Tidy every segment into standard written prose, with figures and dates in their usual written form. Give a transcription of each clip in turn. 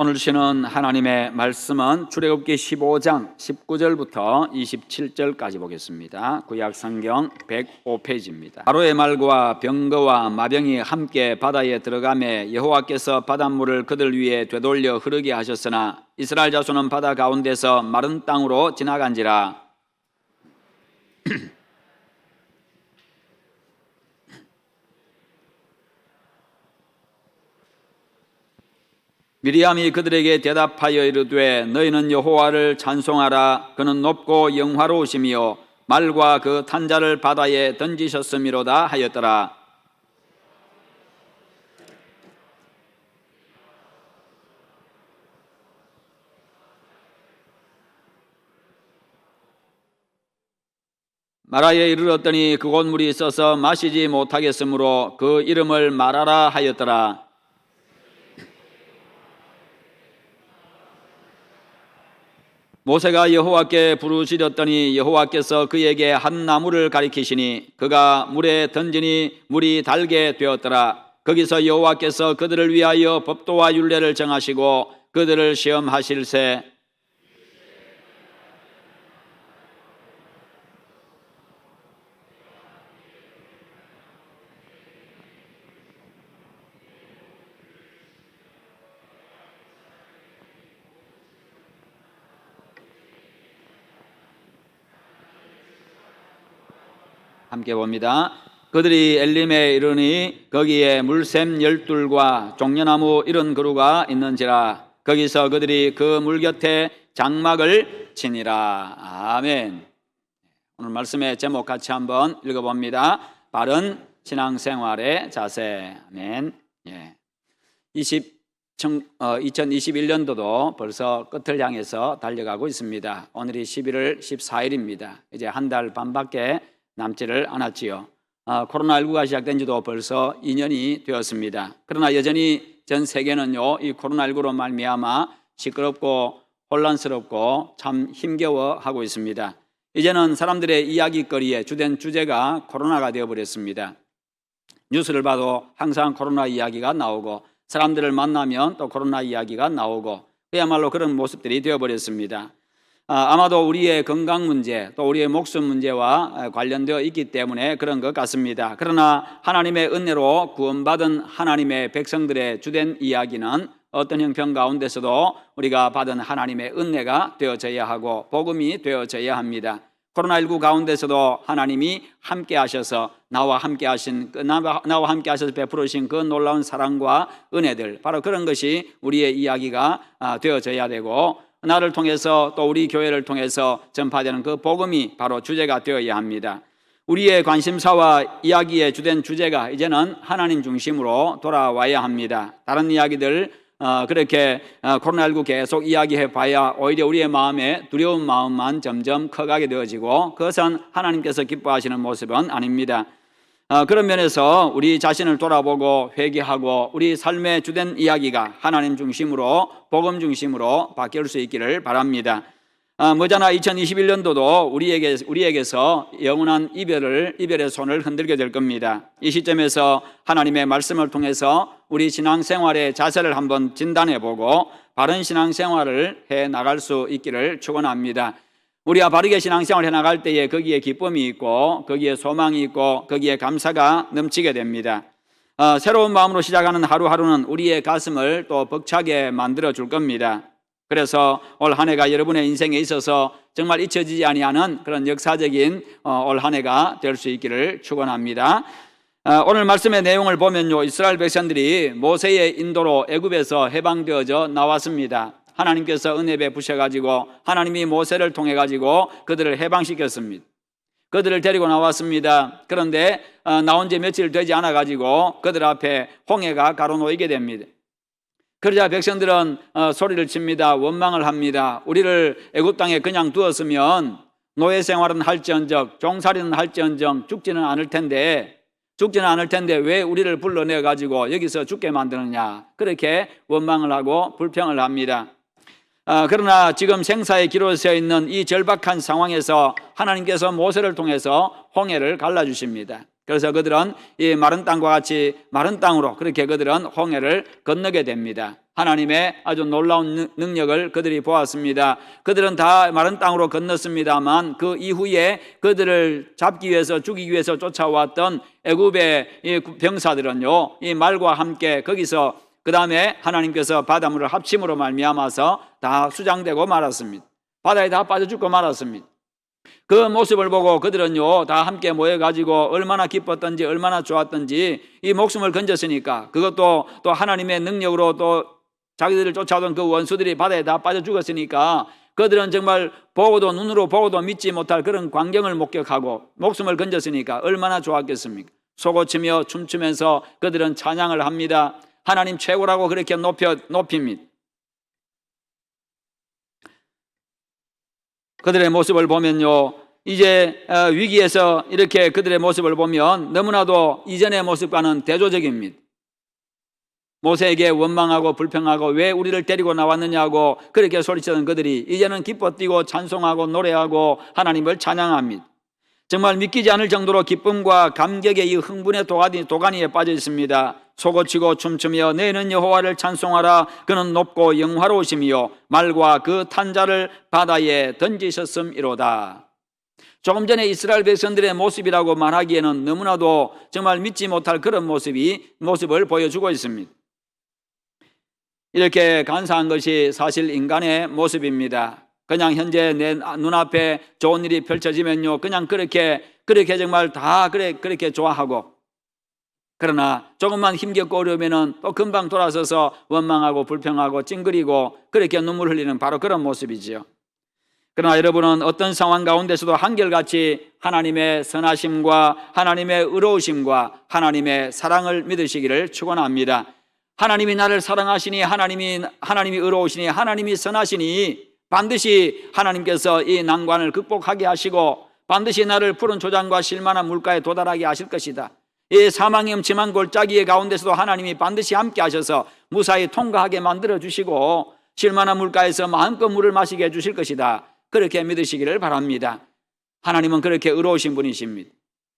오늘 주시는 하나님의 말씀은 출애굽기 15장 19절부터 27절까지 보겠습니다. 구약 성경 105페이지입니다. 바로의 말과 병거와 마병이 함께 바다에 들어가매 여호와께서 바닷물을 그들 위에 되돌려 흐르게 하셨으나 이스라엘 자손은 바다 가운데서 마른 땅으로 지나간지라. 미리암이 그들에게 대답하여 이르되 너희는 여호와를 찬송하라. 그는 높고 영화로우시며 말과 그 탄자를 바다에 던지셨음이로다 하였더라. 마라에 이르렀더니 그곳 물이 있어서 마시지 못하겠으므로 그 이름을 마라라 하였더라. 모세가 여호와께 부르짖었더니 여호와께서 그에게 한 나무를 가리키시니 그가 물에 던지니 물이 달게 되었더라. 거기서 여호와께서 그들을 위하여 법도와 율례를 정하시고 그들을 시험하실세. 함께 봅니다. 그들이 엘림에 이르니 거기에 물샘 12과 종려나무 70그루가 있는지라. 거기서 그들이 그 물 곁에 장막을 치니라. 아멘. 오늘 말씀의 제목 같이 한번 읽어봅니다. 바른 신앙생활의 자세. 아멘. 2021년도도 벌써 끝을 향해서 달려가고 있습니다. 오늘이 11월 14일입니다. 이제 한 달 반밖에 남지를 않았지요. 코로나19가 시작된 지도 벌써 2년이 되었습니다. 그러나 여전히 전 세계는요, 이 코로나19로 말미암아 시끄럽고 혼란스럽고 참 힘겨워하고 있습니다. 이제는 사람들의 이야기거리의 주된 주제가 코로나가 되어버렸습니다. 뉴스를 봐도 항상 코로나 이야기가 나오고 사람들을 만나면 또 코로나 이야기가 나오고 그야말로 그런 모습들이 되어버렸습니다. 아마도 우리의 건강 문제 또 우리의 목숨 문제와 관련되어 있기 때문에 그런 것 같습니다. 그러나 하나님의 은혜로 구원받은 하나님의 백성들의 주된 이야기는 어떤 형편 가운데서도 우리가 받은 하나님의 은혜가 되어져야 하고 복음이 되어져야 합니다. 코로나19 가운데서도 하나님이 함께 하셔서 나와 함께 하셔서 베풀으신 그 놀라운 사랑과 은혜들, 바로 그런 것이 우리의 이야기가 되어져야 되고 나를 통해서 또 우리 교회를 통해서 전파되는 그 복음이 바로 주제가 되어야 합니다. 우리의 관심사와 이야기의 주된 주제가 이제는 하나님 중심으로 돌아와야 합니다. 다른 이야기들 그렇게 코로나19 계속 이야기해 봐야 오히려 우리의 마음에 두려운 마음만 점점 커가게 되어지고 그것은 하나님께서 기뻐하시는 모습은 아닙니다. 그런 면에서 우리 자신을 돌아보고 회개하고 우리 삶의 주된 이야기가 하나님 중심으로 복음 중심으로 바뀔 수 있기를 바랍니다. 머지않아 2021년도도 우리에게서 영원한 이별의 손을 흔들게 될 겁니다. 이 시점에서 하나님의 말씀을 통해서 우리 신앙생활의 자세를 한번 진단해보고 바른 신앙생활을 해 나갈 수 있기를 축원합니다. 우리가 바르게 신앙생활을 해나갈 때에 거기에 기쁨이 있고 거기에 소망이 있고 거기에 감사가 넘치게 됩니다. 새로운 마음으로 시작하는 하루하루는 우리의 가슴을 또 벅차게 만들어 줄 겁니다. 그래서 올 한 해가 여러분의 인생에 있어서 정말 잊혀지지 아니하는 그런 역사적인 올 한 해가 될 수 있기를 축원합니다. 오늘 말씀의 내용을 보면요, 이스라엘 백성들이 모세의 인도로 애굽에서 해방되어져 나왔습니다. 하나님께서 은혜 베푸셔가지고 하나님이 모세를 통해가지고 그들을 해방시켰습니다. 그들을 데리고 나왔습니다. 그런데 나온 지 며칠 되지 않아가지고 그들 앞에 홍해가 가로놓이게 됩니다. 그러자 백성들은 소리를 칩니다. 원망을 합니다. 우리를 애굽 땅에 그냥 두었으면 노예 생활은 할지언정 종살이는 할지언정 죽지는 않을 텐데 왜 우리를 불러내가지고 여기서 죽게 만드느냐, 그렇게 원망을 하고 불평을 합니다. 그러나 지금 생사의 기록에 서 있는 이 절박한 상황에서 하나님께서 모세를 통해서 홍해를 갈라주십니다. 그래서 그들은 이 마른 땅과 같이 마른 땅으로 그렇게 그들은 홍해를 건너게 됩니다. 하나님의 아주 놀라운 능력을 그들이 보았습니다. 그들은 다 마른 땅으로 건넜습니다만 그 이후에 그들을 잡기 위해서 죽이기 위해서 쫓아왔던 애굽의 이 병사들은요, 이 말과 함께 거기서 그 다음에 하나님께서 바닷물을 합침으로 말미암아서 다 수장되고 말았습니다. 바다에 다 빠져 죽고 말았습니다. 그 모습을 보고 그들은요 다 함께 모여가지고 얼마나 기뻤던지 얼마나 좋았던지, 이 목숨을 건졌으니까, 그것도 또 하나님의 능력으로 또 자기들을 쫓아오던 그 원수들이 바다에 다 빠져 죽었으니까 그들은 정말 보고도 눈으로 보고도 믿지 못할 그런 광경을 목격하고 목숨을 건졌으니까 얼마나 좋았겠습니까? 소고치며 춤추면서 그들은 찬양을 합니다. 하나님 최고라고 그렇게 높입니다. 그들의 모습을 보면요, 이제 위기에서 이렇게 그들의 모습을 보면 너무나도 이전의 모습과는 대조적입니다. 모세에게 원망하고 불평하고 왜 우리를 데리고 나왔느냐고 그렇게 소리치던 그들이 이제는 기뻐 뛰고 찬송하고 노래하고 하나님을 찬양합니다. 정말 믿기지 않을 정도로 기쁨과 감격의 이 흥분의 도가니에 빠져 있습니다. 소고치고 춤추며 너희는 여호와를 찬송하라. 그는 높고 영화로우시며 말과 그 탄자를 바다에 던지셨음이로다. 조금 전에 이스라엘 백성들의 모습이라고 말하기에는 너무나도 정말 믿지 못할 그런 모습을 보여주고 있습니다. 이렇게 간사한 것이 사실 인간의 모습입니다. 그냥 현재 내 눈앞에 좋은 일이 펼쳐지면요, 그냥 그렇게 정말 다 그렇게 좋아하고, 그러나 조금만 힘겹고 어려우면은 또 금방 돌아서서 원망하고 불평하고 찡그리고 그렇게 눈물 흘리는 바로 그런 모습이지요. 그러나 여러분은 어떤 상황 가운데서도 한결같이 하나님의 선하심과 하나님의 의로우심과 하나님의 사랑을 믿으시기를 축원합니다. 하나님이 나를 사랑하시니, 하나님이 의로우시니, 하나님이 선하시니 반드시 하나님께서 이 난관을 극복하게 하시고 반드시 나를 푸른 초장과 실만한 물가에 도달하게 하실 것이다. 이 사망의 음침한 골짜기의 가운데서도 하나님이 반드시 함께 하셔서 무사히 통과하게 만들어 주시고 실만한 물가에서 마음껏 물을 마시게 해 주실 것이다. 그렇게 믿으시기를 바랍니다. 하나님은 그렇게 의로우신 분이십니다.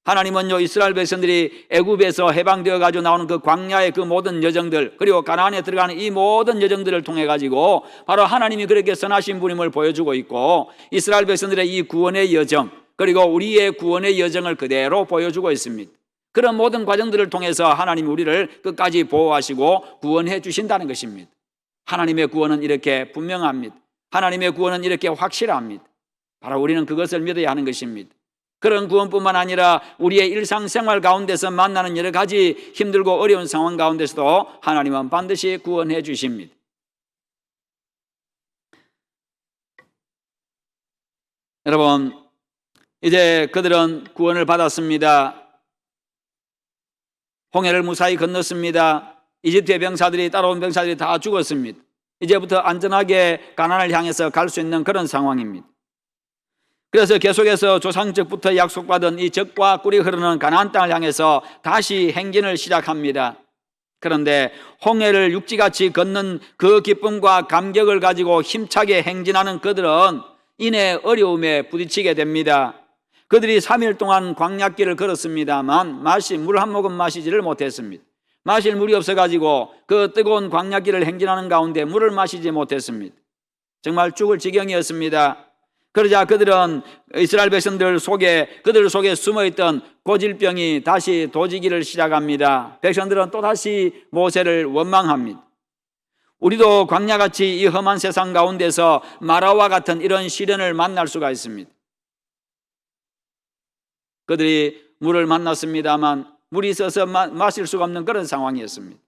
하나님은요, 이스라엘 백성들이 애굽에서 해방되어 가지고 나오는 그 광야의 그 모든 여정들, 그리고 가나안에 들어가는 이 모든 여정들을 통해 가지고 바로 하나님이 그렇게 선하신 분임을 보여주고 있고, 이스라엘 백성들의 이 구원의 여정, 그리고 우리의 구원의 여정을 그대로 보여주고 있습니다. 그런 모든 과정들을 통해서 하나님이 우리를 끝까지 보호하시고 구원해 주신다는 것입니다. 하나님의 구원은 이렇게 분명합니다. 하나님의 구원은 이렇게 확실합니다. 바로 우리는 그것을 믿어야 하는 것입니다. 그런 구원뿐만 아니라 우리의 일상생활 가운데서 만나는 여러 가지 힘들고 어려운 상황 가운데서도 하나님은 반드시 구원해 주십니다. 여러분, 이제 그들은 구원을 받았습니다. 홍해를 무사히 건넜습니다. 이집트의 병사들이, 따라온 병사들이 다 죽었습니다. 이제부터 안전하게 가나안을 향해서 갈 수 있는 그런 상황입니다. 그래서 계속해서 조상적부터 약속받은 이 젖과 꿀이 흐르는 가나안 땅을 향해서 다시 행진을 시작합니다. 그런데 홍해를 육지같이 걷는 그 기쁨과 감격을 가지고 힘차게 행진하는 그들은 이내 어려움에 부딪히게 됩니다. 그들이 3일 동안 광야길을 걸었습니다만 물 한 모금 마시지를 못했습니다. 마실 물이 없어가지고 그 뜨거운 광야길을 행진하는 가운데 물을 마시지 못했습니다. 정말 죽을 지경이었습니다. 그러자 그들은 이스라엘 백성들 속에 숨어있던 고질병이 다시 도지기를 시작합니다. 백성들은 또다시 모세를 원망합니다. 우리도 광야같이 이 험한 세상 가운데서 마라와 같은 이런 시련을 만날 수가 있습니다. 그들이 물을 만났습니다만 물이 있어서 마실 수가 없는 그런 상황이었습니다.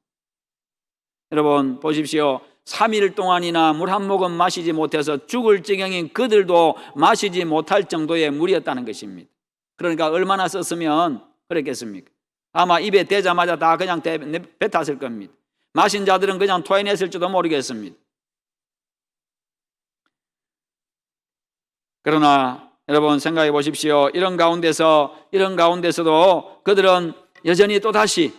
여러분 보십시오. 3일 동안이나 물 한 모금 마시지 못해서 죽을 지경인 그들도 마시지 못할 정도의 물이었다는 것입니다. 그러니까 얼마나 썼으면 그랬겠습니까? 아마 입에 대자마자 다 그냥 뱉었을 겁니다. 마신 자들은 그냥 토해냈을지도 모르겠습니다. 그러나 여러분 생각해 보십시오. 이런 가운데서도 그들은 여전히 또다시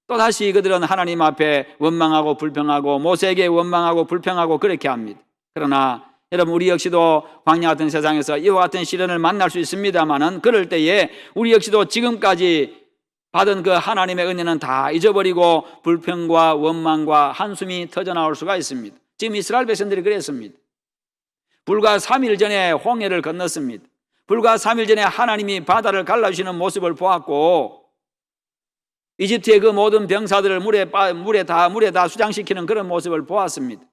그들은 하나님 앞에 원망하고 불평하고 모세에게 원망하고 불평하고 그렇게 합니다. 그러나 여러분 우리 역시도 광야 같은 세상에서 이와 같은 시련을 만날 수 있습니다만은 그럴 때에 우리 역시도 지금까지 받은 그 하나님의 은혜는 다 잊어버리고 불평과 원망과 한숨이 터져나올 수가 있습니다. 지금 이스라엘 백성들이 그랬습니다. 불과 3일 전에 홍해를 건넜습니다. 불과 3일 전에 하나님이 바다를 갈라주시는 모습을 보았고 이집트의 그 모든 병사들을 물에 다 수장시키는 그런 모습을 보았습니다.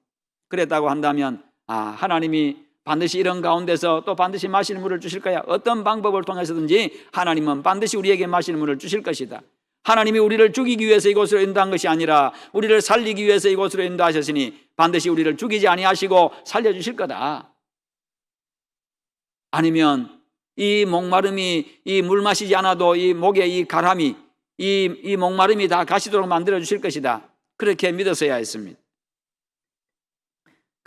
그랬다고 한다면 하나님이 반드시 이런 가운데서 또 반드시 마실 물을 주실 거야. 어떤 방법을 통해서든지 하나님은 반드시 우리에게 마실 물을 주실 것이다. 하나님이 우리를 죽이기 위해서 이곳으로 인도한 것이 아니라 우리를 살리기 위해서 이곳으로 인도하셨으니 반드시 우리를 죽이지 아니하시고 살려주실 거다. 아니면 이 목마름이 이 물 마시지 않아도 이 목에 이 가람이 이 목마름이 다 가시도록 만들어 주실 것이다. 그렇게 믿었어야 했습니다.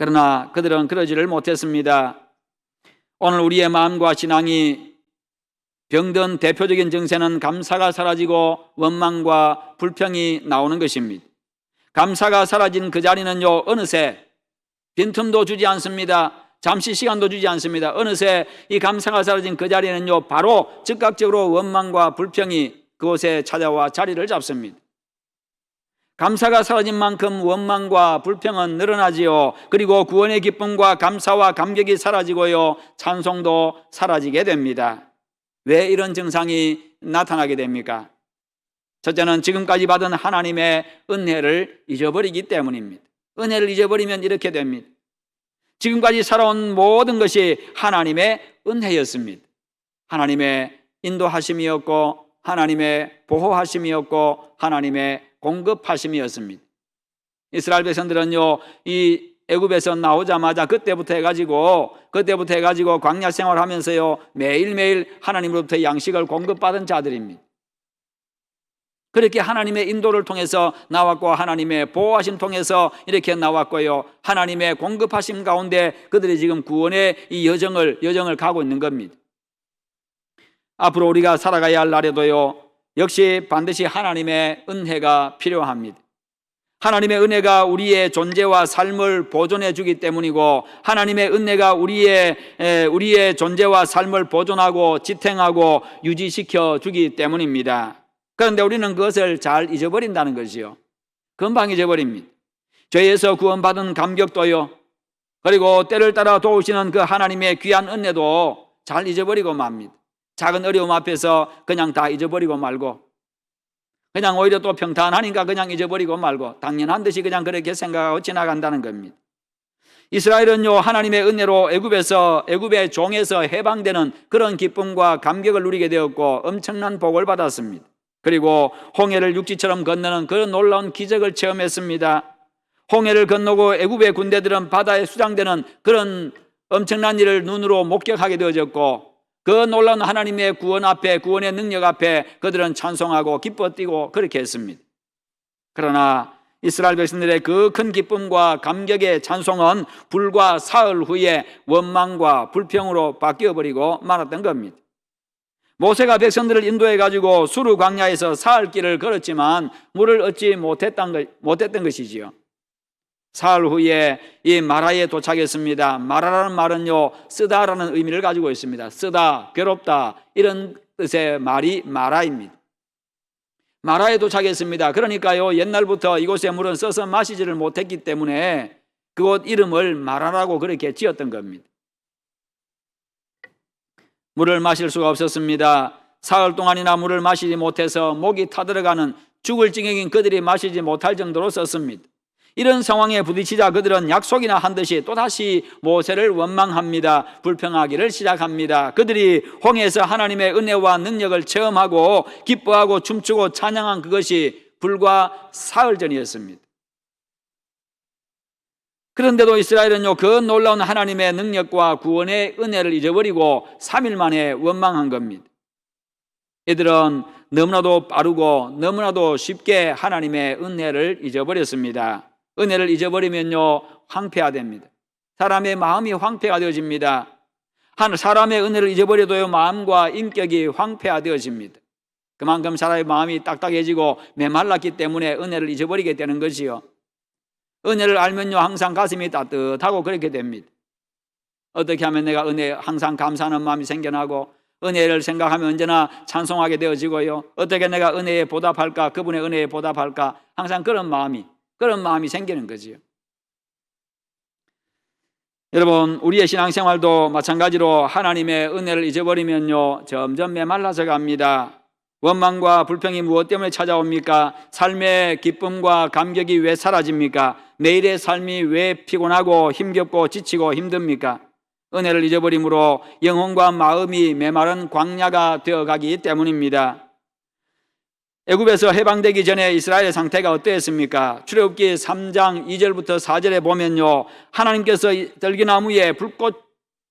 그러나 그들은 그러지를 못했습니다. 오늘 우리의 마음과 신앙이 병든 대표적인 증세는 감사가 사라지고 원망과 불평이 나오는 것입니다. 감사가 사라진 그 자리는요, 어느새 빈틈도 주지 않습니다. 잠시 시간도 주지 않습니다. 어느새 이 감사가 사라진 그 자리는요, 바로 즉각적으로 원망과 불평이 그곳에 찾아와 자리를 잡습니다. 감사가 사라진 만큼 원망과 불평은 늘어나지요. 그리고 구원의 기쁨과 감사와 감격이 사라지고요, 찬송도 사라지게 됩니다. 왜 이런 증상이 나타나게 됩니까? 첫째는 지금까지 받은 하나님의 은혜를 잊어버리기 때문입니다. 은혜를 잊어버리면 이렇게 됩니다. 지금까지 살아온 모든 것이 하나님의 은혜였습니다. 하나님의 인도하심이었고 하나님의 보호하심이었고 하나님의 공급하심이었습니다. 이스라엘 백성들은요, 이 애굽에서 나오자마자 그때부터 해가지고 광야 생활하면서요, 매일매일 하나님으로부터 양식을 공급받은 자들입니다. 그렇게 하나님의 인도를 통해서 나왔고 하나님의 보호하심 통해서 이렇게 나왔고요, 하나님의 공급하심 가운데 그들이 지금 구원의 이 여정을 가고 있는 겁니다. 앞으로 우리가 살아가야 할 날에도요, 역시 반드시 하나님의 은혜가 필요합니다. 하나님의 은혜가 우리의 존재와 삶을 보존해 주기 때문이고 하나님의 은혜가 우리의 존재와 삶을 보존하고 지탱하고 유지시켜 주기 때문입니다. 그런데 우리는 그것을 잘 잊어버린다는 것이요. 금방 잊어버립니다. 죄에서 구원받은 감격도요, 그리고 때를 따라 도우시는 그 하나님의 귀한 은혜도 잘 잊어버리고 맙니다. 작은 어려움 앞에서 그냥 다 잊어버리고 말고, 그냥 오히려 또 평탄하니까 그냥 잊어버리고 말고 당연한 듯이 그냥 그렇게 생각하고 지나간다는 겁니다. 이스라엘은요, 하나님의 은혜로 애굽의 종에서 해방되는 그런 기쁨과 감격을 누리게 되었고 엄청난 복을 받았습니다. 그리고 홍해를 육지처럼 건너는 그런 놀라운 기적을 체험했습니다. 홍해를 건너고 애굽의 군대들은 바다에 수장되는 그런 엄청난 일을 눈으로 목격하게 되어졌고 그 놀라운 하나님의 구원 앞에, 구원의 능력 앞에 그들은 찬송하고 기뻐 뛰고 그렇게 했습니다. 그러나 이스라엘 백성들의 그 큰 기쁨과 감격의 찬송은 불과 사흘 후에 원망과 불평으로 바뀌어버리고 말았던 겁니다. 모세가 백성들을 인도해가지고 수르 광야에서 사흘 길을 걸었지만 물을 얻지 못했던 것이지요. 사흘 후에 이 마라에 도착했습니다. 마라라는 말은요, 쓰다라는 의미를 가지고 있습니다. 쓰다, 괴롭다, 이런 뜻의 말이 마라입니다. 마라에 도착했습니다. 그러니까요, 옛날부터 이곳의 물은 써서 마시지를 못했기 때문에 그곳 이름을 마라라고 그렇게 지었던 겁니다. 물을 마실 수가 없었습니다. 사흘 동안이나 물을 마시지 못해서 목이 타들어가는 죽을 지경인 그들이 마시지 못할 정도로 썼습니다. 이런 상황에 부딪히자 그들은 약속이나 한 듯이 또다시 모세를 원망합니다. 불평하기를 시작합니다. 그들이 홍해에서 하나님의 은혜와 능력을 체험하고 기뻐하고 춤추고 찬양한 그것이 불과 사흘 전이었습니다. 그런데도 이스라엘은요, 그 놀라운 하나님의 능력과 구원의 은혜를 잊어버리고 3일 만에 원망한 겁니다. 이들은 너무나도 빠르고 너무나도 쉽게 하나님의 은혜를 잊어버렸습니다. 은혜를 잊어버리면요, 황폐화 됩니다. 사람의 마음이 황폐가 되어집니다. 사람의 은혜를 잊어버려도요, 마음과 인격이 황폐화 되어집니다. 그만큼 사람의 마음이 딱딱해지고 메말랐기 때문에 은혜를 잊어버리게 되는 것이요. 은혜를 알면요, 항상 가슴이 따뜻하고 그렇게 됩니다. 어떻게 하면 내가 은혜 항상 감사하는 마음이 생겨나고 은혜를 생각하면 언제나 찬송하게 되어지고요. 어떻게 내가 은혜에 보답할까? 그분의 은혜에 보답할까? 항상 그런 마음이 생기는 거지요. 여러분, 우리의 신앙생활도 마찬가지로 하나님의 은혜를 잊어버리면요, 점점 메말라져 갑니다. 원망과 불평이 무엇 때문에 찾아옵니까? 삶의 기쁨과 감격이 왜 사라집니까? 매일의 삶이 왜 피곤하고 힘겹고 지치고 힘듭니까? 은혜를 잊어버림으로 영혼과 마음이 메마른 광야가 되어가기 때문입니다. 애굽에서 해방되기 전에 이스라엘의 상태가 어떠했습니까? 출애굽기 3장 2절부터 4절에 보면요, 하나님께서 들기나무에 불꽃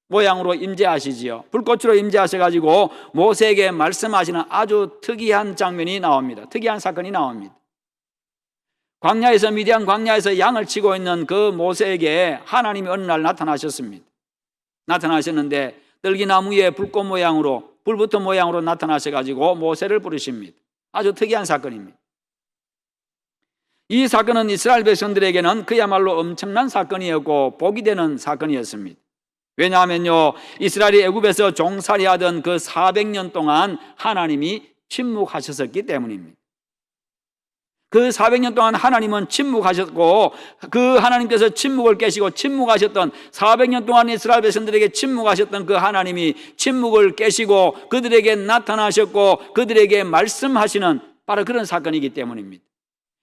모양으로 임재하시지요. 불꽃으로 임재하셔가지고 모세에게 말씀하시는 아주 특이한 장면이 나옵니다. 특이한 사건이 나옵니다. 광야에서, 미디안 광야에서 양을 치고 있는 그 모세에게 하나님이 어느 날 나타나셨는데 들기나무에 불꽃 모양으로, 불붙은 모양으로 나타나셔가지고 모세를 부르십니다. 아주 특이한 사건입니다. 이 사건은 이스라엘 백성들에게는 그야말로 엄청난 사건이었고 복이 되는 사건이었습니다. 왜냐하면요, 이스라엘이 애굽에서 종살이하던 그 400년 동안 하나님이 침묵하셨기 때문입니다. 그 400년 동안 하나님은 침묵하셨고, 그 하나님께서 침묵을 깨시고 침묵하셨던 400년 동안 이스라엘 백성들에게 침묵하셨던 그 하나님이 침묵을 깨시고 그들에게 나타나셨고 그들에게 말씀하시는 바로 그런 사건이기 때문입니다.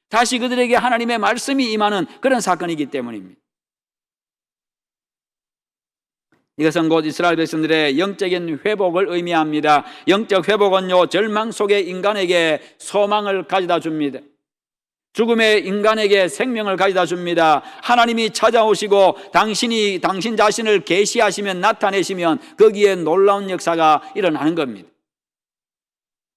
다시 그들에게 하나님의 말씀이 임하는 그런 사건이기 때문입니다. 이것은 곧 이스라엘 백성들의 영적인 회복을 의미합니다. 영적 회복은요, 절망 속의 인간에게 소망을 가져다 줍니다. 죽음의 인간에게 생명을 가져다 줍니다. 하나님이 찾아오시고 당신 자신을 계시하시면, 나타내시면 거기에 놀라운 역사가 일어나는 겁니다.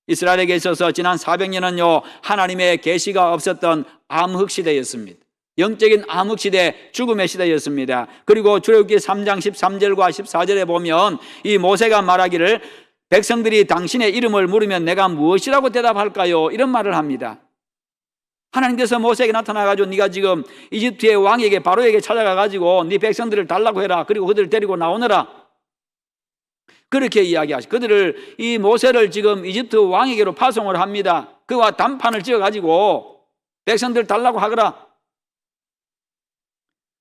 이스라엘에게 있어서 지난 400년은요 하나님의 계시가 없었던 암흑 시대였습니다. 영적인 암흑 시대, 죽음의 시대였습니다. 그리고 출애굽기 3장 13절과 14절에 보면 이 모세가 말하기를, 백성들이 당신의 이름을 물으면 내가 무엇이라고 대답할까요? 이런 말을 합니다. 하나님께서 모세에게 나타나가지고 네가 지금 이집트의 왕에게, 바로에게 찾아가가지고 네 백성들을 달라고 해라. 그리고 그들을 데리고 나오너라. 그렇게 이야기하시고 그들을, 이 모세를 지금 이집트 왕에게로 파송을 합니다. 그와 단판을 지어가지고 백성들 달라고 하거라.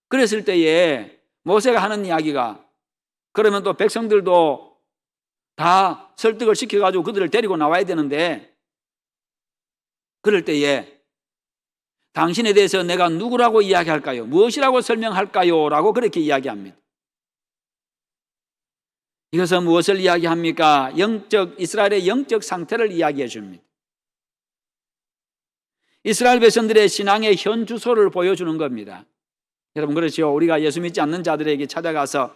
그랬을 때에 모세가 하는 이야기가, 그러면 또 백성들도 다 설득을 시켜가지고 그들을 데리고 나와야 되는데, 그럴 때에 당신에 대해서 내가 누구라고 이야기할까요? 무엇이라고 설명할까요? 라고 그렇게 이야기합니다. 이것은 무엇을 이야기합니까? 이스라엘의 영적 상태를 이야기해 줍니다. 이스라엘 백성들의 신앙의 현 주소를 보여주는 겁니다. 여러분, 그렇죠? 우리가 예수 믿지 않는 자들에게 찾아가서,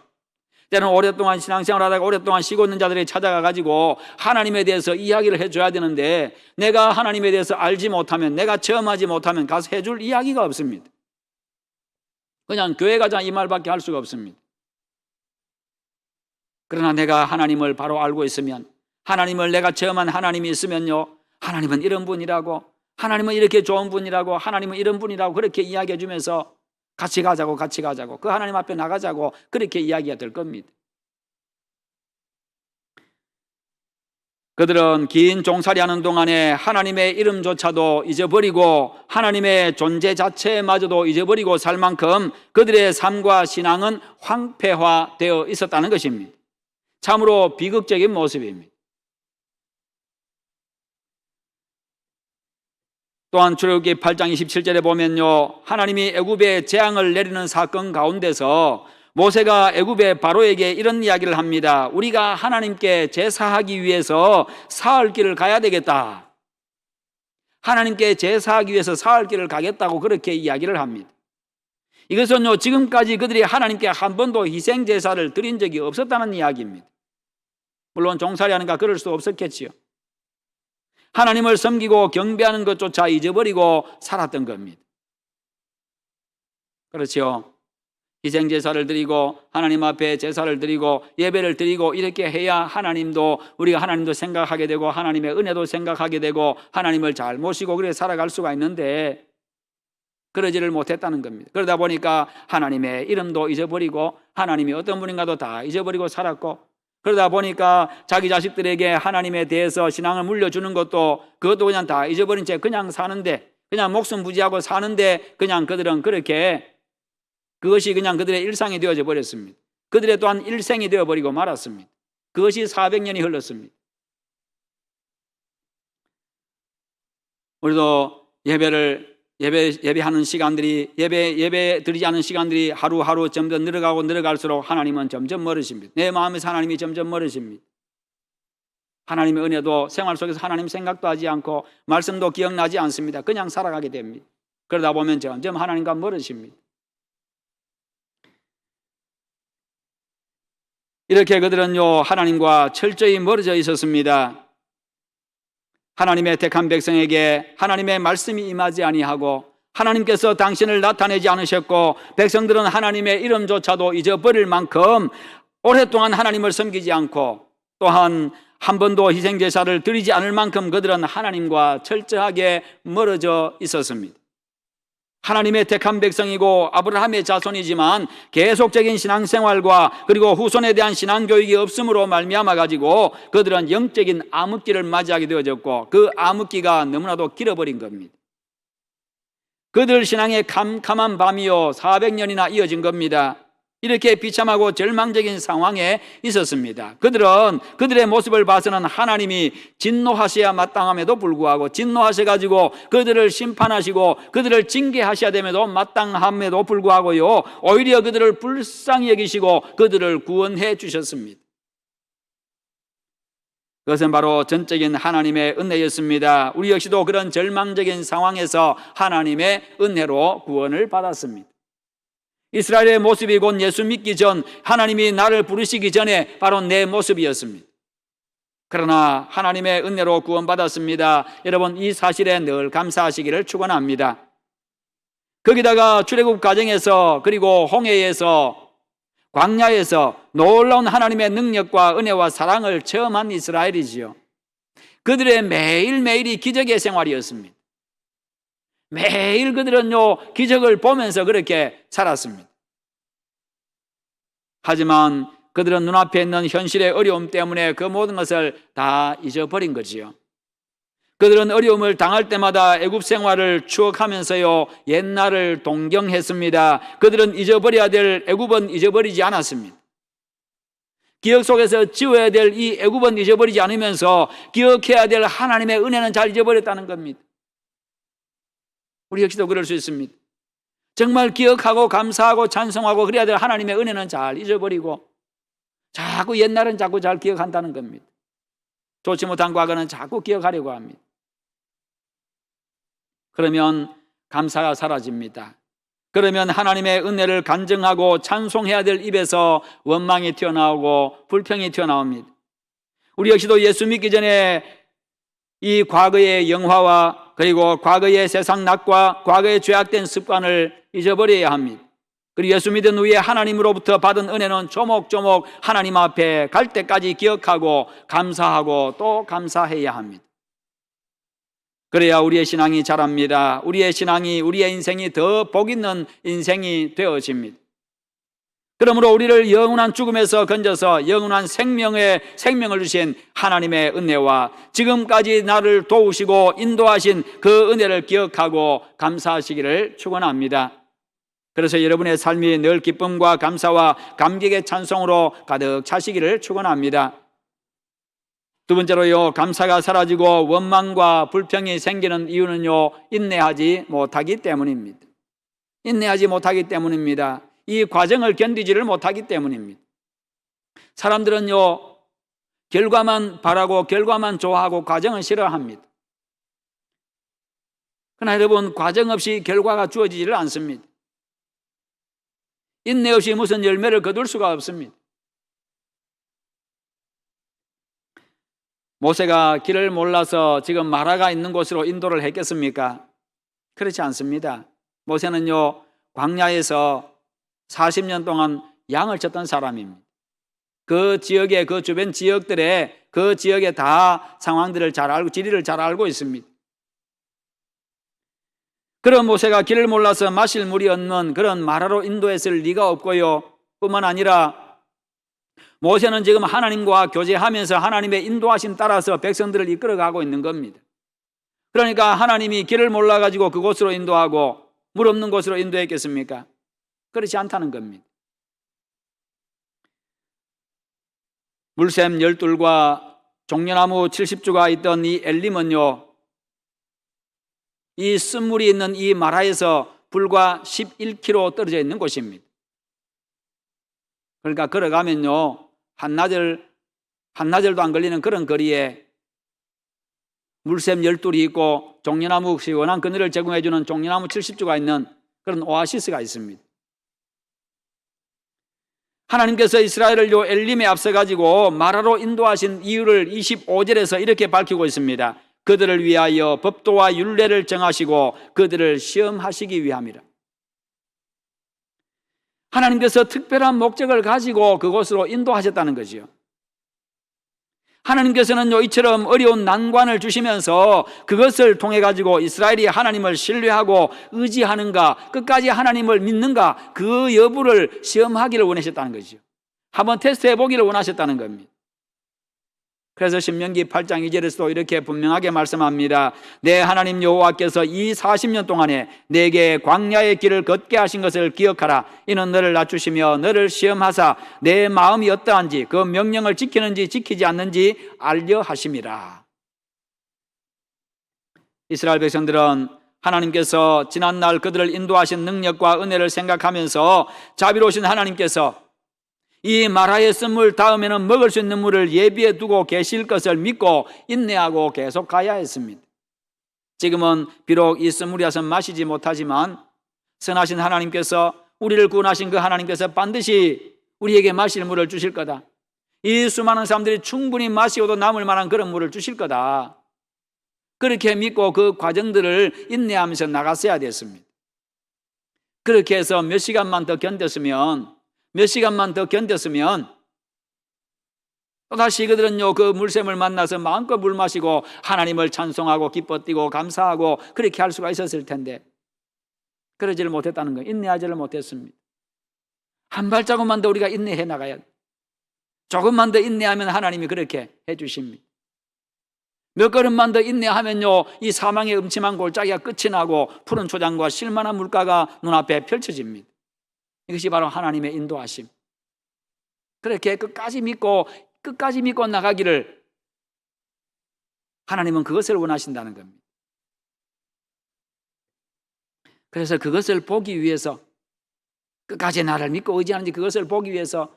때는 오랫동안 신앙생활 하다가 오랫동안 쉬고 있는 자들에게 찾아가가지고 하나님에 대해서 이야기를 해줘야 되는데, 내가 하나님에 대해서 알지 못하면, 내가 체험하지 못하면 가서 해줄 이야기가 없습니다. 그냥 교회 가자 이 말밖에 할 수가 없습니다. 그러나 내가 하나님을 바로 알고 있으면, 하나님을 내가 체험한 하나님이 있으면요, 하나님은 이런 분이라고, 하나님은 이렇게 좋은 분이라고, 하나님은 이런 분이라고 그렇게 이야기해 주면서 같이 가자고 그 하나님 앞에 나가자고 그렇게 이야기가 될 겁니다. 그들은 긴 종살이하는 동안에 하나님의 이름조차도 잊어버리고 하나님의 존재 자체마저도 잊어버리고 살 만큼 그들의 삶과 신앙은 황폐화되어 있었다는 것입니다. 참으로 비극적인 모습입니다. 또한 출애굽기 8장 27절에 보면요, 하나님이 애굽에 재앙을 내리는 사건 가운데서 모세가 애굽의 바로에게 이런 이야기를 합니다. 우리가 하나님께 제사하기 위해서 사흘 길을 가야 되겠다. 하나님께 제사하기 위해서 사흘 길을 가겠다고 그렇게 이야기를 합니다. 이것은요, 지금까지 그들이 하나님께 한 번도 희생 제사를 드린 적이 없었다는 이야기입니다. 물론 종살이하니까 그럴 수 없었겠지요. 하나님을 섬기고 경배하는 것조차 잊어버리고 살았던 겁니다. 그렇죠. 희생제사를 드리고 하나님 앞에 제사를 드리고 예배를 드리고 이렇게 해야 우리가 하나님도 생각하게 되고 하나님의 은혜도 생각하게 되고 하나님을 잘 모시고 그렇게 살아갈 수가 있는데, 그러지를 못했다는 겁니다. 그러다 보니까 하나님의 이름도 잊어버리고 하나님이 어떤 분인가도 다 잊어버리고 살았고, 그러다 보니까 자기 자식들에게 하나님에 대해서 신앙을 물려주는 그것도 그냥 다 잊어버린 채 그냥 사는데, 그냥 목숨 부지하고 사는데 그냥 그들은 그렇게 그것이 그냥 그들의 일상이 되어져 버렸습니다. 그들의 또한 일생이 되어버리고 말았습니다. 그것이 400년이 흘렀습니다. 우리도 예배하는 시간들이, 예배 드리지 않은 시간들이 하루하루 점점 늘어가고 늘어갈수록 하나님은 점점 멀으십니다. 내 마음에서 하나님이 점점 멀으십니다. 하나님의 은혜도 생활 속에서 하나님 생각도 하지 않고 말씀도 기억나지 않습니다. 그냥 살아가게 됩니다. 그러다 보면 점점 하나님과 멀으십니다. 이렇게 그들은요, 하나님과 철저히 멀어져 있었습니다. 하나님의 택한 백성에게 하나님의 말씀이 임하지 아니하고 하나님께서 당신을 나타내지 않으셨고 백성들은 하나님의 이름조차도 잊어버릴 만큼 오랫동안 하나님을 섬기지 않고 또한 한 번도 희생제사를 드리지 않을 만큼 그들은 하나님과 철저하게 멀어져 있었습니다. 하나님의 택한 백성이고 아브라함의 자손이지만 계속적인 신앙생활과 그리고 후손에 대한 신앙교육이 없음으로 말미암아 가지고 그들은 영적인 암흑기를 맞이하게 되어졌고 그 암흑기가 너무나도 길어버린 겁니다. 그들 신앙의 캄캄한 밤이요 400년이나 이어진 겁니다. 이렇게 비참하고 절망적인 상황에 있었습니다. 그들은 그들의 모습을 봐서는 하나님이 진노하셔야 마땅함에도 불구하고 진노하셔가지고 그들을 심판하시고 그들을 징계하셔야 됨에도 마땅함에도 불구하고요, 오히려 그들을 불쌍히 여기시고 그들을 구원해 주셨습니다. 그것은 바로 전적인 하나님의 은혜였습니다. 우리 역시도 그런 절망적인 상황에서 하나님의 은혜로 구원을 받았습니다. 이스라엘의 모습이 곧 예수 믿기 전 하나님이 나를 부르시기 전에 바로 내 모습이었습니다. 그러나 하나님의 은혜로 구원받았습니다. 여러분, 이 사실에 늘 감사하시기를 축원합니다. 거기다가 출애굽 과정에서 그리고 홍해에서 광야에서 놀라운 하나님의 능력과 은혜와 사랑을 체험한 이스라엘이지요. 그들의 매일매일이 기적의 생활이었습니다. 매일 그들은요, 기적을 보면서 그렇게 살았습니다. 하지만 그들은 눈앞에 있는 현실의 어려움 때문에 그 모든 것을 다 잊어버린 거지요. 그들은 어려움을 당할 때마다 애굽 생활을 추억하면서요, 옛날을 동경했습니다. 그들은 잊어버려야 될 애굽은 잊어버리지 않았습니다. 기억 속에서 지워야 될 이 애굽은 잊어버리지 않으면서 기억해야 될 하나님의 은혜는 잘 잊어버렸다는 겁니다. 우리 역시도 그럴 수 있습니다. 정말 기억하고 감사하고 찬송하고 그래야 될 하나님의 은혜는 잘 잊어버리고 자꾸 옛날은 자꾸 잘 기억한다는 겁니다. 좋지 못한 과거는 자꾸 기억하려고 합니다. 그러면 감사가 사라집니다. 그러면 하나님의 은혜를 간증하고 찬송해야 될 입에서 원망이 튀어나오고 불평이 튀어나옵니다. 우리 역시도 예수 믿기 전에 이 과거의 영화와 그리고 과거의 세상 낙과 과거의 죄악된 습관을 잊어버려야 합니다. 그리고 예수 믿은 후에 하나님으로부터 받은 은혜는 조목조목 하나님 앞에 갈 때까지 기억하고 감사하고 또 감사해야 합니다. 그래야 우리의 신앙이 자랍니다. 우리의 신앙이, 우리의 인생이 더 복 있는 인생이 되어집니다. 그러므로 우리를 영원한 죽음에서 건져서 영원한 생명을 주신 하나님의 은혜와 지금까지 나를 도우시고 인도하신 그 은혜를 기억하고 감사하시기를 축원합니다. 그래서 여러분의 삶이 늘 기쁨과 감사와 감격의 찬송으로 가득 차시기를 축원합니다. 두 번째로요, 감사가 사라지고 원망과 불평이 생기는 이유는요, 인내하지 못하기 때문입니다. 인내하지 못하기 때문입니다. 이 과정을 견디지를 못하기 때문입니다. 사람들은요, 결과만 바라고 결과만 좋아하고 과정은 싫어합니다. 그러나 여러분, 과정 없이 결과가 주어지지를 않습니다. 인내 없이 무슨 열매를 거둘 수가 없습니다. 모세가 길을 몰라서 지금 마라가 있는 곳으로 인도를 했겠습니까? 그렇지 않습니다. 모세는요, 광야에서 40년 동안 양을 쳤던 사람입니다. 그 지역의 그 주변 지역들의 그 지역의 다 상황들을 잘 알고 지리를 잘 알고 있습니다. 그런 모세가 길을 몰라서 마실 물이 없는 그런 마라로 인도했을 리가 없고요, 뿐만 아니라 모세는 지금 하나님과 교제하면서 하나님의 인도하심 따라서 백성들을 이끌어가고 있는 겁니다. 그러니까 하나님이 길을 몰라가지고 그곳으로 인도하고 물 없는 곳으로 인도했겠습니까? 그렇지 않다는 겁니다. 물샘 12과 종려나무 70주가 있던 이 엘림은요, 이 쓴물이 있는 이 마라에서 불과 11km 떨어져 있는 곳입니다. 그러니까 걸어가면요, 한나절도 안 걸리는 그런 거리에 물샘 12이 있고 종려나무, 시원한 그늘을 제공해주는 종려나무 70주가 있는 그런 오아시스가 있습니다. 하나님께서 이스라엘을 요 엘림에 앞서가지고 마라로 인도하신 이유를 25절에서 이렇게 밝히고 있습니다. 그들을 위하여 법도와 율례를 정하시고 그들을 시험하시기 위함이라. 하나님께서 특별한 목적을 가지고 그곳으로 인도하셨다는 거지요. 하나님께서는 이처럼 어려운 난관을 주시면서 그것을 통해 가지고 이스라엘이 하나님을 신뢰하고 의지하는가, 끝까지 하나님을 믿는가, 그 여부를 시험하기를 원하셨다는 거죠. 한번 테스트해 보기를 원하셨다는 겁니다. 그래서 신명기 8장 2절에서도 이렇게 분명하게 말씀합니다. 내 하나님 여호와께서 이 40년 동안에 내게 광야의 길을 걷게 하신 것을 기억하라. 이는 너를 낮추시며 너를 시험하사 내 마음이 어떠한지 그 명령을 지키는지 지키지 않는지 알려 하심이라. 이스라엘 백성들은 하나님께서 지난날 그들을 인도하신 능력과 은혜를 생각하면서 자비로우신 하나님께서 이 마라의 쓴물 다음에는 먹을 수 있는 물을 예비해 두고 계실 것을 믿고 인내하고 계속 가야 했습니다. 지금은 비록 이 쓴물이라서 마시지 못하지만 선하신 하나님께서, 우리를 구원하신 그 하나님께서 반드시 우리에게 마실 물을 주실 거다. 이 수많은 사람들이 충분히 마시고도 남을 만한 그런 물을 주실 거다. 그렇게 믿고 그 과정들을 인내하면서 나갔어야 됐습니다. 그렇게 해서 몇 시간만 더 견뎠으면 또다시 그들은요, 그 물샘을 만나서 마음껏 물 마시고 하나님을 찬송하고 기뻐 뛰고 감사하고 그렇게 할 수가 있었을 텐데 그러지를 못했다는 거예요. 인내하지를 못했습니다. 한 발자국만 더 우리가 인내해 나가야 돼. 조금만 더 인내하면 하나님이 그렇게 해 주십니다. 몇 걸음만 더 인내하면요, 이 사망의 음침한 골짜기가 끝이 나고 푸른 초장과 실만한 물가가 눈앞에 펼쳐집니다. 이것이 바로 하나님의 인도하심. 그렇게 끝까지 믿고 나가기를 하나님은 그것을 원하신다는 겁니다. 그래서 그것을 보기 위해서, 끝까지 나를 믿고 의지하는지 그것을 보기 위해서,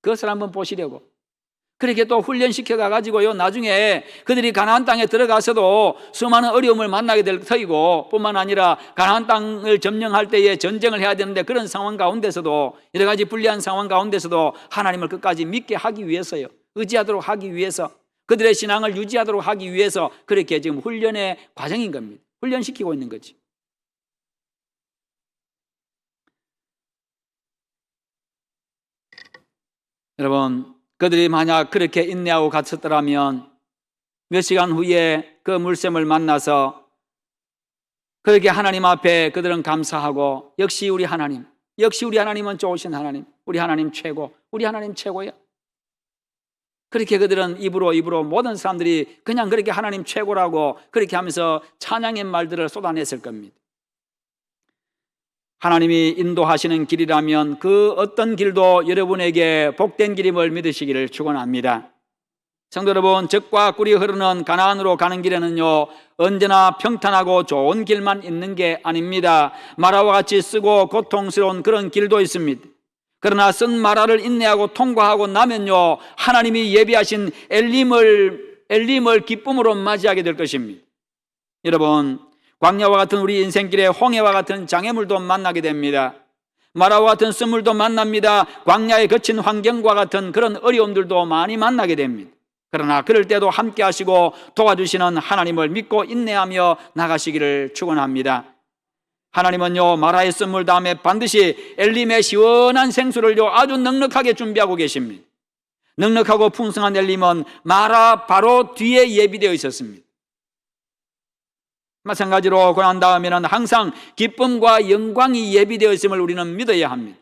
그것을 한번 보시려고 그렇게 또 훈련시켜 가지고요, 나중에 그들이 가나안 땅에 들어가서도 수많은 어려움을 만나게 될 터이고, 뿐만 아니라 가나안 땅을 점령할 때에 전쟁을 해야 되는데 그런 상황 가운데서도, 여러 가지 불리한 상황 가운데서도 하나님을 끝까지 믿게 하기 위해서요, 의지하도록 하기 위해서, 그들의 신앙을 유지하도록 하기 위해서 그렇게 지금 훈련의 과정인 겁니다. 훈련시키고 있는 거지. 여러분, 그들이 만약 그렇게 인내하고 갔었더라면 몇 시간 후에 그 물샘을 만나서 그렇게 하나님 앞에 그들은 감사하고, 역시 우리 하나님은 좋으신 하나님, 우리 하나님 최고, 우리 하나님 최고야. 그렇게 그들은 입으로 모든 사람들이 그냥 그렇게 하나님 최고라고 그렇게 하면서 찬양의 말들을 쏟아냈을 겁니다. 하나님이 인도하시는 길이라면 그 어떤 길도 여러분에게 복된 길임을 믿으시기를 축원합니다. 성도 여러분, 젖과 꿀이 흐르는 가나안으로 가는 길에는요, 언제나 평탄하고 좋은 길만 있는 게 아닙니다. 마라와 같이 쓰고 고통스러운 그런 길도 있습니다. 그러나 쓴 마라를 인내하고 통과하고 나면요, 하나님이 예비하신 엘림을 기쁨으로 맞이하게 될 것입니다. 여러분, 광야와 같은 우리 인생길에 홍해와 같은 장애물도 만나게 됩니다. 마라와 같은 쓴물도 만납니다. 광야의 거친 환경과 같은 그런 어려움들도 많이 만나게 됩니다. 그러나 그럴 때도 함께 하시고 도와주시는 하나님을 믿고 인내하며 나가시기를 축원합니다. 하나님은요, 마라의 쓴물 다음에 반드시 엘림의 시원한 생수를요 아주 넉넉하게 준비하고 계십니다. 넉넉하고 풍성한 엘림은 마라 바로 뒤에 예비되어 있었습니다. 마찬가지로 고난 다음에는 항상 기쁨과 영광이 예비되어 있음을 우리는 믿어야 합니다.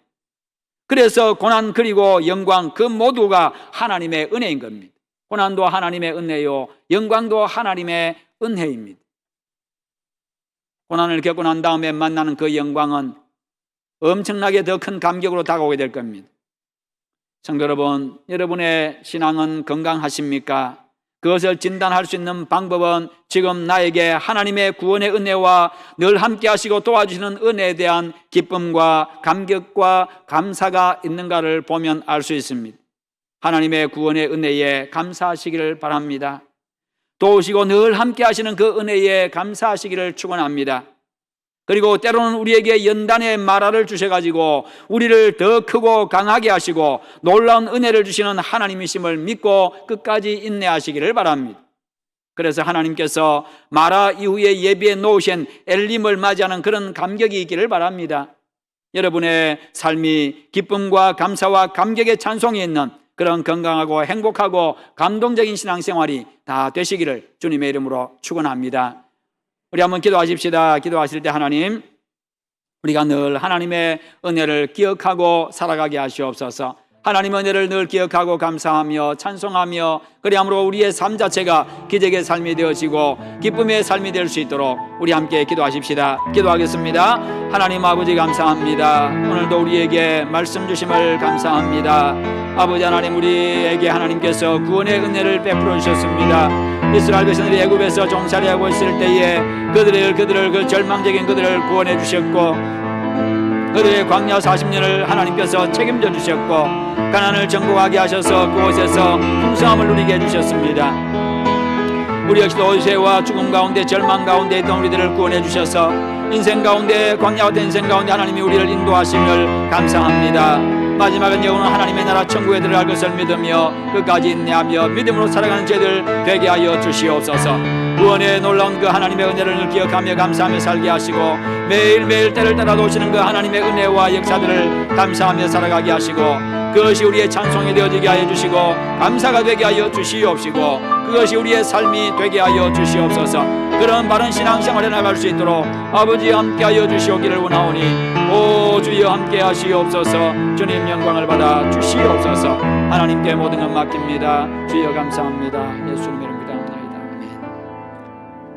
그래서 고난 그리고 영광 그 모두가 하나님의 은혜인 겁니다. 고난도 하나님의 은혜요, 영광도 하나님의 은혜입니다. 고난을 겪고 난 다음에 만나는 그 영광은 엄청나게 더 큰 감격으로 다가오게 될 겁니다. 성도 여러분, 여러분의 신앙은 건강하십니까? 그것을 진단할 수 있는 방법은 지금 나에게 하나님의 구원의 은혜와 늘 함께 하시고 도와주시는 은혜에 대한 기쁨과 감격과 감사가 있는가를 보면 알 수 있습니다. 하나님의 구원의 은혜에 감사하시기를 바랍니다. 도우시고 늘 함께 하시는 그 은혜에 감사하시기를 축원합니다. 그리고 때로는 우리에게 연단의 마라를 주셔가지고 우리를 더 크고 강하게 하시고 놀라운 은혜를 주시는 하나님이심을 믿고 끝까지 인내하시기를 바랍니다. 그래서 하나님께서 마라 이후에 예비해 놓으신 엘림을 맞이하는 그런 감격이 있기를 바랍니다. 여러분의 삶이 기쁨과 감사와 감격의 찬송이 있는 그런 건강하고 행복하고 감동적인 신앙생활이 다 되시기를 주님의 이름으로 축원합니다. 우리 한번 기도하십시다. 기도하실 때 하나님, 우리가 늘 하나님의 은혜를 기억하고 살아가게 하시옵소서. 하나님의 은혜를 늘 기억하고 감사하며 찬송하며 그리함으로 우리의 삶 자체가 기적의 삶이 되어지고 기쁨의 삶이 될 수 있도록 우리 함께 기도하십시다. 기도하겠습니다. 하나님 아버지 감사합니다. 오늘도 우리에게 말씀 주심을 감사합니다. 아버지 하나님, 우리에게 하나님께서 구원의 은혜를 베풀어 주셨습니다. 이스라엘 백성들이 애굽에서 종살이하고 있을 때에 그들을 그 절망적인 그들을 구원해 주셨고 그들의 광야 40년을 하나님께서 책임져 주셨고 가나안을 정복하게 하셔서 그곳에서 풍성함을 누리게 해주셨습니다. 우리 역시도 오세와 죽음 가운데 절망 가운데 있던 우리들을 구원해 주셔서 인생 가운데 광야 같은 인생 가운데 하나님이 우리를 인도하심을 감사합니다. 마지막은 영원한 하나님의 나라 천국에 들어갈 것을 믿으며 끝까지 인내하며 믿음으로 살아가는 저희들 되게 하여 주시옵소서. 구원의 놀라운 그 하나님의 은혜를 기억하며 감사하며 살게 하시고 매일매일 때를 따라 도시는 그 하나님의 은혜와 역사들을 감사하며 살아가게 하시고 그것이 우리의 찬송이 되어지게 하여 주시고 감사가 되게 하여 주시옵시고 그것이 우리의 삶이 되게 하여 주시옵소서. 그런 바른 신앙생활에 나갈 수 있도록 아버지 함께 하여 주시오기를 원하오니 오 주여 함께 하시옵소서. 주님 영광을 받아 주시옵소서. 하나님께 모든 것 맡깁니다. 주여 감사합니다. 예수님의